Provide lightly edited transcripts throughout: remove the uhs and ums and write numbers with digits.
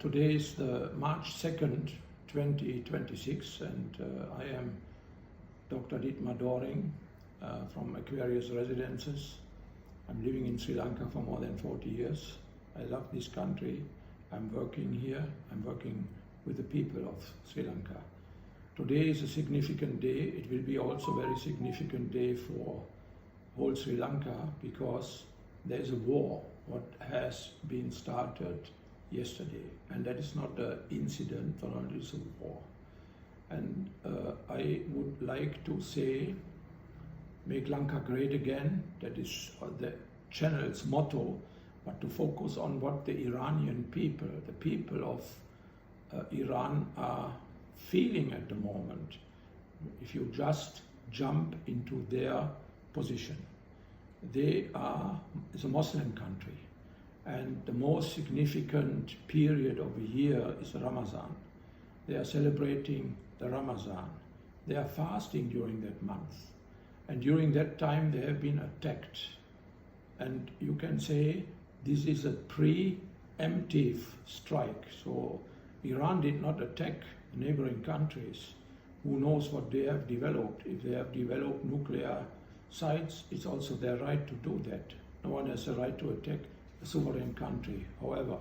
Today is the March 2nd, 2026, and I am Dr. Dietmar Doring from Aquarius Residences. I'm living in Sri Lanka for more than 40 years. I love this country. I'm working here. I'm working with the people of Sri Lanka. Today is a significant day. It will be also a very significant day for whole Sri Lanka because there is a war what has been started yesterday, and that is not an incident, but it is a war. And I would like to say, make Lanka great again. That is the channel's motto, but to focus on what the Iranian people, the people of Iran are feeling at the moment. If you just jump into their position, it's a Muslim country, and the most significant period of the year is Ramadan. They are celebrating the Ramadan. They are fasting during that month, and during that time they have been attacked. And you can say this is a preemptive strike. So Iran did not attack neighboring countries. Who knows what they have developed? If they have developed nuclear sites, it's also their right to do that. No one has a right to attack a sovereign country. However,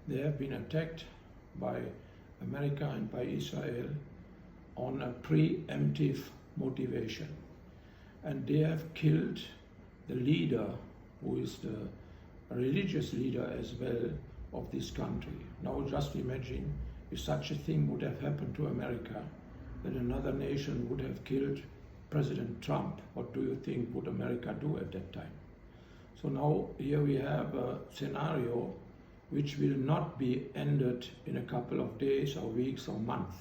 they have been attacked by America and by Israel on a preemptive motivation. And they have killed the leader, who is the religious leader as well of this country. Now just imagine if such a thing would have happened to America, that another nation would have killed President Trump. What do you think would America do at that time? So now here we have a scenario which will not be ended in a couple of days or weeks or months.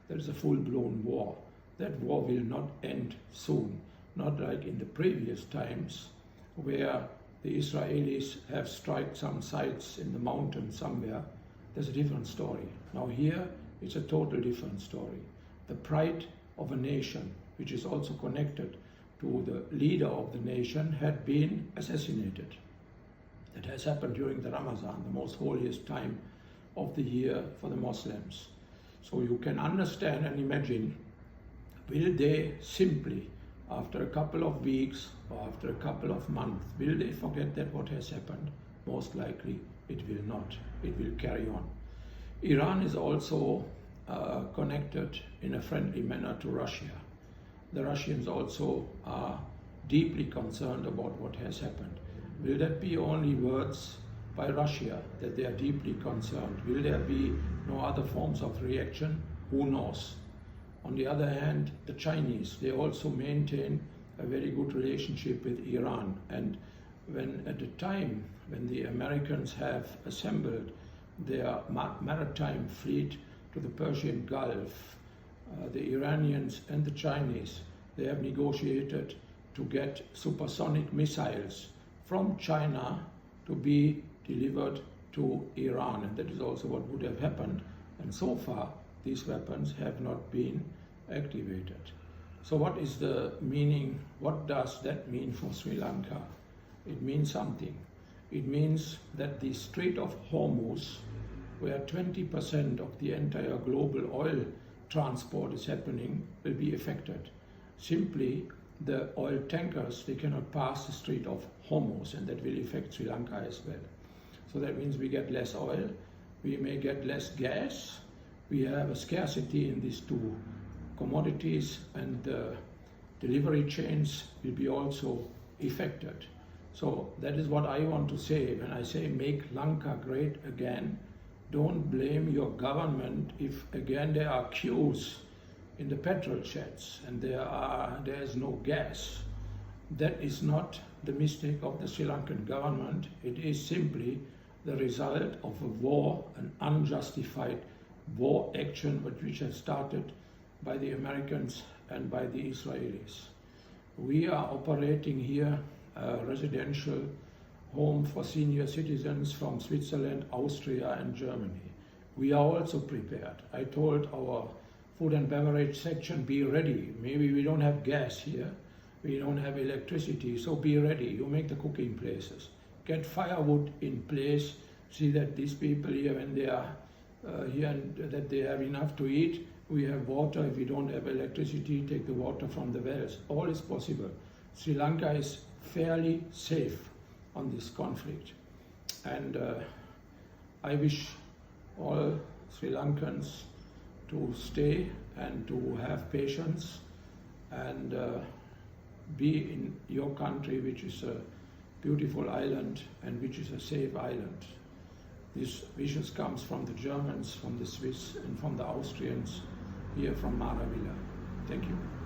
There is a full-blown war. That war will not end soon, not like in the previous times where the Israelis have struck some sites in the mountain somewhere. There's a different story. Now here it's a total different story. The pride of a nation, which is also connected to the leader of the nation, had been assassinated. That has happened during the Ramadan, the most holiest time of the year for the Muslims. So you can understand and imagine, will they simply, after a couple of weeks or after a couple of months, will they forget that what has happened? Most likely it will not. It will carry on. Iran is also connected in a friendly manner to Russia. The Russians also are deeply concerned about what has happened. Will that be only words by Russia that they are deeply concerned? Will there be no other forms of reaction? Who knows? On the other hand, the Chinese, they also maintain a very good relationship with Iran. And when at the time when the Americans have assembled their maritime fleet to the Persian Gulf, the Iranians and the Chinese, they have negotiated to get supersonic missiles from China to be delivered to Iran, and that is also what would have happened. And so far, these weapons have not been activated. So what is the meaning? What does that mean for Sri Lanka? It means something. It means that the Strait of Hormuz, where 20% of the entire global oil transport is happening, will be affected. Simply, the oil tankers, they cannot pass the Strait of Hormuz, and that will affect Sri Lanka as well. So that means we get less oil, we may get less gas, we have a scarcity in these two commodities, and delivery chains will be also affected. So that is what I want to say when I say make Lanka great again. Don't blame your government if again there are queues in the petrol sheds and there is no gas. That is not the mistake of the Sri Lankan government. It is simply the result of a war, an unjustified war action which has started by the Americans and by the Israelis. We are operating here a residential home for senior citizens from Switzerland, Austria and Germany. We are also prepared. I told our food and beverage section, be ready. Maybe we don't have gas here, we don't have electricity, so be ready. You make the cooking places. Get firewood in place. See that these people here, when they are here and that they have enough to eat. We have water. If we don't have electricity, take the water from the wells. All is possible. Sri Lanka is fairly safe on this conflict. And I wish all Sri Lankans to stay and to have patience and be in your country, which is a beautiful island and which is a safe island. This wishes comes from the Germans, from the Swiss and from the Austrians here from Maravilla. Thank you.